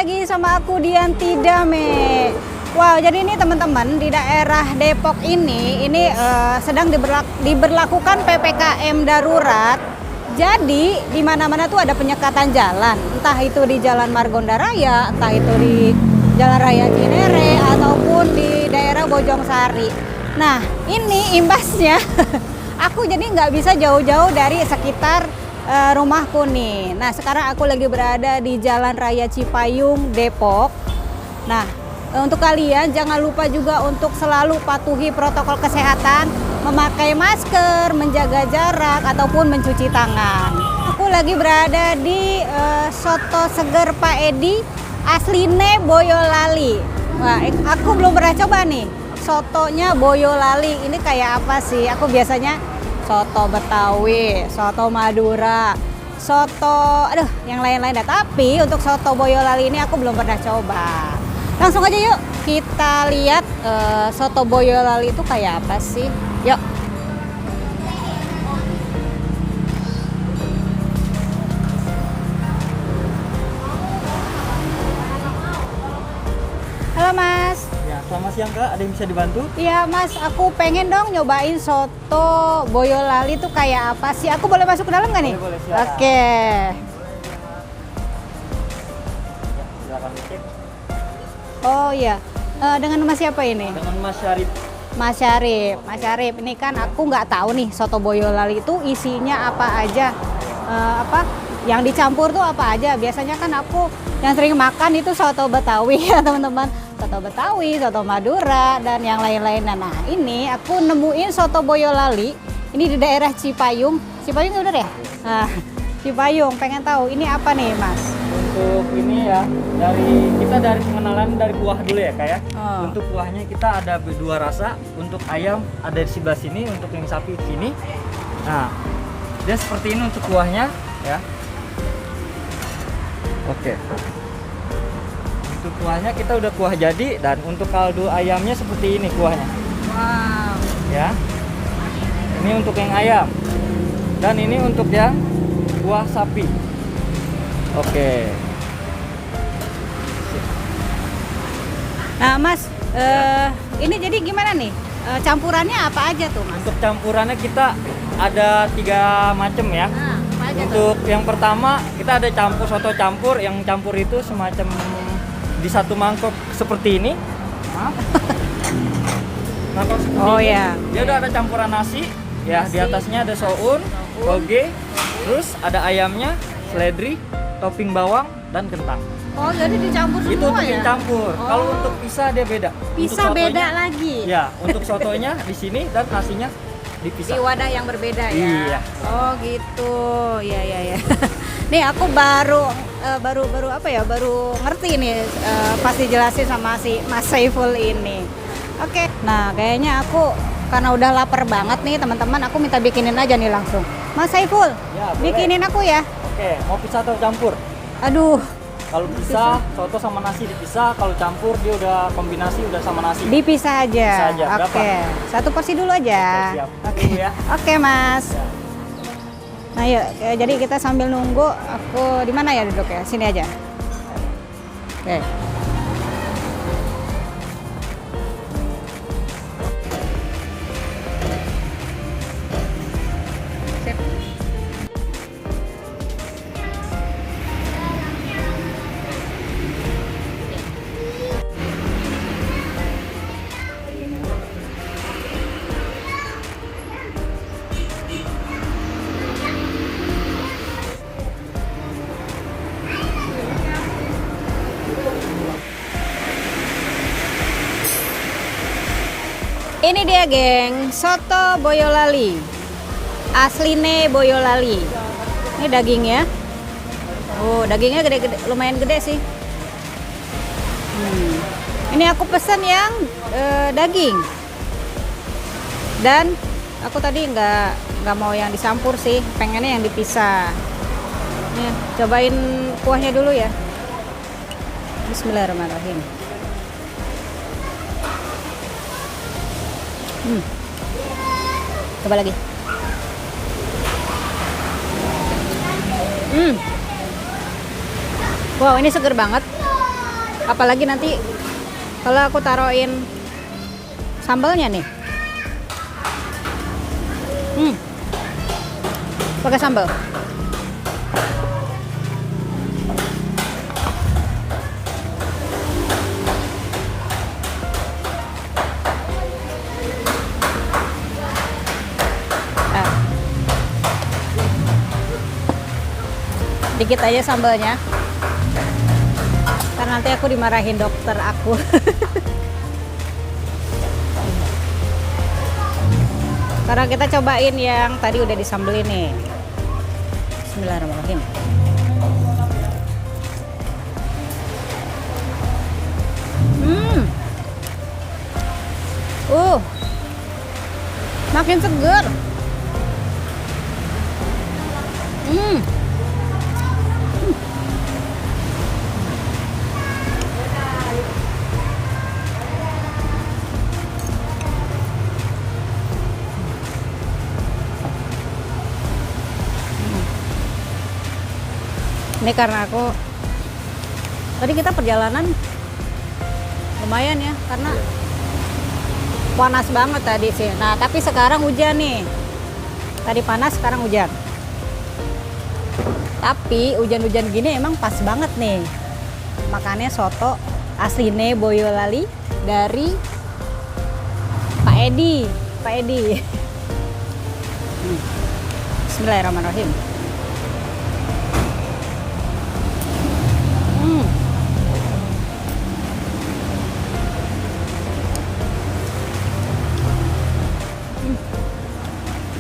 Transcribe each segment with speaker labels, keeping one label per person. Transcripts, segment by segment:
Speaker 1: lagi sama aku Dianti Dame. Wow, jadi ini teman-teman di daerah Depok ini sedang diberlakukan PPKM darurat. Jadi di mana-mana tuh ada penyekatan jalan, entah itu di Jalan Margonda Raya, entah itu di Jalan Raya Cinere ataupun di daerah Bojongsari. Nah, ini imbasnya. Aku jadi nggak bisa jauh-jauh dari sekitar rumahku nih. Nah, sekarang aku lagi berada di Jalan Raya Cipayung, Depok. Nah, untuk kalian jangan lupa juga untuk selalu patuhi protokol kesehatan, memakai masker, menjaga jarak, ataupun mencuci tangan. Aku lagi berada di Soto Seger Pak Edi, asline Boyolali. Wah, aku belum pernah coba nih. Sotonya Boyolali, ini kayak apa sih? Aku biasanya soto Betawi, soto Madura, soto, yang lain-lain. Tapi untuk soto Boyolali ini aku belum pernah coba. Langsung aja yuk kita lihat soto Boyolali itu kayak apa sih. Yuk. Halo Mas.
Speaker 2: Ya, selamat siang Kak, ada yang bisa dibantu?
Speaker 1: Iya Mas, aku pengen dong nyobain soto Boyolali tuh kayak apa sih? Aku boleh masuk ke dalam nggak nih?
Speaker 2: Boleh, silakan.
Speaker 1: Oke.
Speaker 2: Ya, silakan dicek.
Speaker 1: Oh iya, dengan Mas siapa ini?
Speaker 2: Dengan Mas Syarif.
Speaker 1: Mas Syarif. Mas Syarif, ini kan aku nggak tahu nih soto Boyolali itu isinya apa aja. Yang dicampur tuh apa aja? Biasanya kan aku yang sering makan itu soto Betawi ya teman-teman. Soto Betawi, soto Madura, dan yang lain-lain. Nah, ini aku nemuin soto Boyolali. Ini di daerah Cipayung. Cipayung ya udah ya? Nah, Cipayung. Pengen tahu ini apa nih, Mas?
Speaker 2: Untuk ini ya, dari pengenalan dari kuah dulu ya Kak ya.
Speaker 1: Oh.
Speaker 2: Untuk kuahnya kita ada dua rasa. Untuk ayam ada di sebelah sini, untuk yang sapi di sini. Nah, dia seperti ini untuk kuahnya ya. Oke. Untuk kuahnya kita udah kuah jadi, dan untuk kaldu ayamnya seperti ini kuahnya.
Speaker 1: Wow.
Speaker 2: Ya. Ini untuk yang ayam. Dan ini untuk yang kuah sapi. Oke.
Speaker 1: Nah, Mas, ini jadi gimana nih? Campurannya apa aja tuh, Mas?
Speaker 2: Untuk campurannya kita ada 3 macam ya.
Speaker 1: Nah, apa aja tuh?
Speaker 2: Untuk yang pertama kita ada soto campur. Yang campur itu semacam di satu mangkok seperti ini. Maaf. Mangkok seperti
Speaker 1: Oh
Speaker 2: ini.
Speaker 1: ya.
Speaker 2: Dia udah ada campuran nasi. Ya, di atasnya ada soun, toge, terus ada ayamnya, seledri, topping bawang dan kentang.
Speaker 1: Oh, jadi dicampur semua
Speaker 2: Itu untuk
Speaker 1: ya?
Speaker 2: yang campur.
Speaker 1: Oh.
Speaker 2: Kalau untuk pisah dia beda.
Speaker 1: Pisah
Speaker 2: Untuk
Speaker 1: beda
Speaker 2: sotonya-
Speaker 1: lagi?
Speaker 2: Ya, untuk sotonya di sini dan nasinya dipisah.
Speaker 1: Di wadah yang berbeda ya?
Speaker 2: Iya.
Speaker 1: Oh gitu, ya. Nih aku baru ngerti nih pas dijelasin sama si Mas Saiful ini. Oke. Nah kayaknya aku karena udah lapar banget nih teman-teman, aku minta bikinin aja nih langsung. Mas Saiful,
Speaker 2: Ya, boleh.
Speaker 1: bikinin aku ya.
Speaker 2: Oke, mau pisah atau campur?
Speaker 1: Aduh,
Speaker 2: Kalau pisah, soto sama nasi dipisah. Kalau campur dia udah kombinasi udah sama nasi.
Speaker 1: dipisah aja.
Speaker 2: Dipisah aja. Berapa?
Speaker 1: Oke, satu porsi dulu aja.
Speaker 2: Oke, siap.
Speaker 1: Oke,
Speaker 2: Tunggu ya.
Speaker 1: Oke, Mas.
Speaker 2: Ya.
Speaker 1: Nah, yuk. Jadi kita sambil nunggu, aku di mana ya duduk ya? Sini aja. Oke. Sip. Ini dia geng, soto Boyolali. Asline Boyolali. Ini dagingnya. Oh, dagingnya gede-gede, lumayan gede sih. Ini aku pesen yang daging. Dan aku tadi nggak mau yang dicampur sih, pengennya yang dipisah. Nih, cobain kuahnya dulu ya. Bismillahirrahmanirrahim. Coba lagi. Wow, ini seger banget. Apalagi nanti kalau aku taruhin sambalnya nih. Pakai sambal. Dikit aja sambalnya, karena nanti aku dimarahin dokter aku. Karena kita cobain yang tadi udah disambelin nih. Bismillahirrahmanirrahim. Makin seger. Ini karena aku tadi kita perjalanan lumayan ya, karena panas banget tadi sih. Nah tapi sekarang hujan nih. Tadi panas, sekarang hujan. Tapi hujan-hujan gini emang pas banget nih. Makannya soto asline Boyolali dari Pak Edi. Bismillahirrahmanirrahim.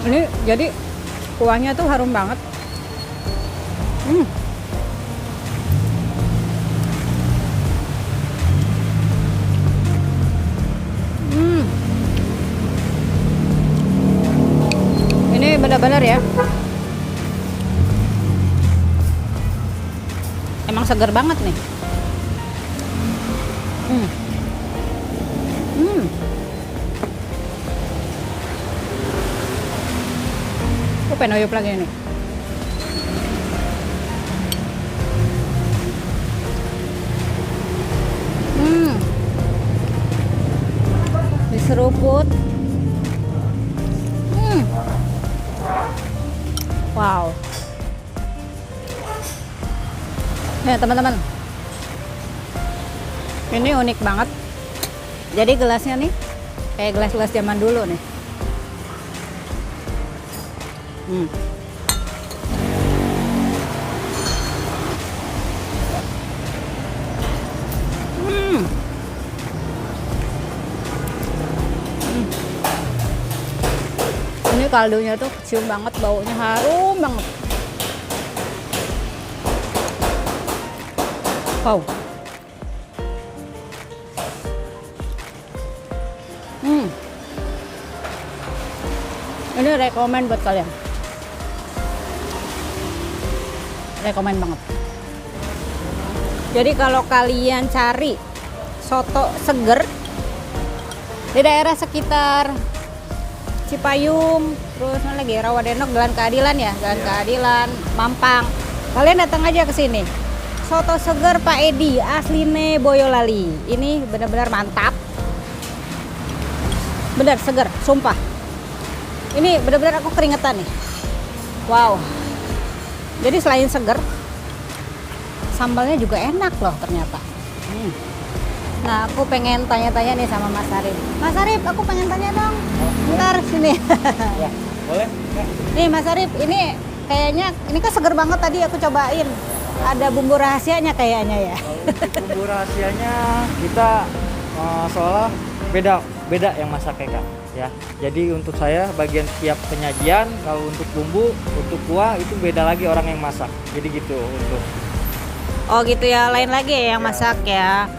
Speaker 1: Ini jadi kuahnya tuh harum banget. Ini benar-benar ya. Emang segar banget nih. Aku pengen oyup lagi nih. Diseruput. Wow. Nah teman-teman, ini unik banget. Jadi gelasnya nih kayak gelas-gelas zaman dulu nih. Ini kaldunya tuh kecium banget, baunya harum banget. Wow. Ini rekomen buat kalian. Rekomen banget. Jadi kalau kalian cari soto seger di daerah sekitar Cipayung, terus mana lagi Rawadenok, Jalan Keadilan ya, Jalan Keadilan, Mampang. Kalian datang aja ke sini. Soto seger Pak Edi, asline Boyolali. Ini benar-benar mantap. Bener seger, sumpah. Ini benar-benar aku keringetan nih. Wow. Jadi selain seger, sambalnya juga enak loh ternyata. Nah, aku pengen tanya-tanya nih sama Mas Arif. Mas Arif, aku pengen tanya dong. Bentar sini.
Speaker 2: Ya, boleh. Ya.
Speaker 1: Nih Mas Arif, ini kayaknya ini kan seger banget tadi aku cobain. Ada bumbu rahasianya kayaknya ya.
Speaker 2: Bumbu rahasianya kita seolah beda yang masaknya Kak. Ya, jadi untuk saya bagian tiap penyajian, kalau untuk bumbu, untuk kuah itu beda lagi orang yang masak. Jadi gitu untuk.
Speaker 1: Oh gitu ya, lain lagi ya yang masak ya.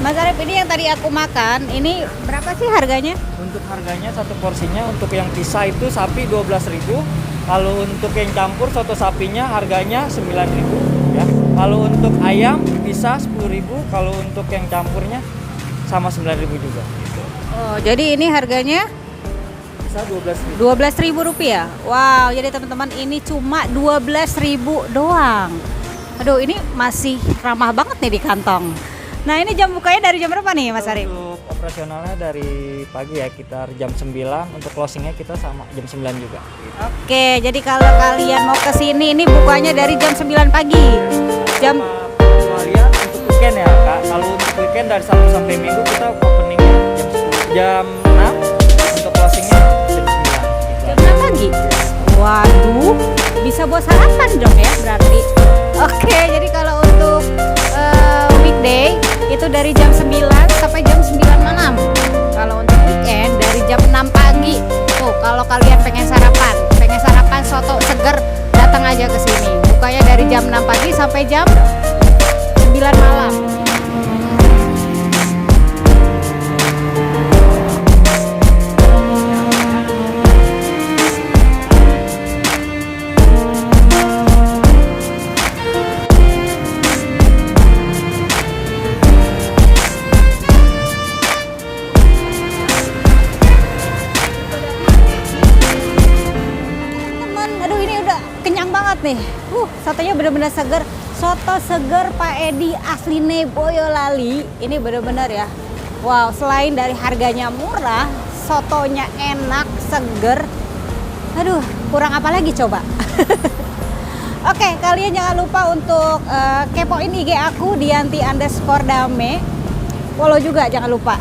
Speaker 1: Mas Arif, ini yang tadi aku makan, ini berapa sih harganya?
Speaker 2: Untuk harganya satu porsinya untuk yang pisah itu sapi 12.000. Kalau untuk yang campur soto sapinya harganya 9.000 ya. Kalau untuk ayam pisah 10.000, kalau untuk yang campurnya sama 9.000 juga gitu.
Speaker 1: Oh, jadi ini harganya
Speaker 2: Pisah 12.000.
Speaker 1: 12.000 rupiah. Wow, jadi teman-teman ini cuma 12.000 doang. Aduh, ini masih ramah banget nih di kantong. Nah ini jam bukanya dari jam berapa nih Mas Arif?
Speaker 2: Untuk operasionalnya dari pagi ya, kita jam 9, untuk closingnya kita sama jam 9 juga. Gitu.
Speaker 1: Oke, jadi kalau kalian mau ke sini ini bukanya dari jam 9 pagi. Jam
Speaker 2: Kalian untuk weekend ya Kak, kalau untuk weekend dari Sabtu sampai Minggu kita openingnya jam 6, untuk closingnya jam 9. Gitu.
Speaker 1: jam 6 pagi. Waduh, bisa buat sarapan dong ya berarti. Oke, jadi kalau untuk weekday itu dari jam 9 sampai jam 9 malam. Kalau untuk weekend dari jam 6 pagi. Tuh, kalau kalian pengen sarapan soto seger, datang aja ke sini. Bukanya dari jam 6 pagi sampai jam 9 malam. Aduh ini udah kenyang banget nih. Sotonya bener-bener seger. Soto seger Pak Edi asline Boyolali. Ini bener-bener ya. Wow, selain dari harganya murah, sotonya enak, seger. Aduh, kurang apa lagi coba? Oke, kalian jangan lupa untuk kepoin IG aku Dianti_Dame. Follow juga jangan lupa.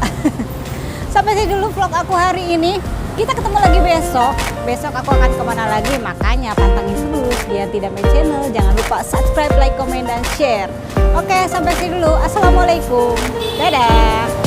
Speaker 1: Sampai sini dulu vlog aku hari ini. Kita ketemu lagi besok. Besok aku akan kemana lagi? Makanya pantengin terus Dianti Dame Channel. Jangan lupa subscribe, like, komen, dan share. Oke, sampai sini dulu. Assalamualaikum. Dadah.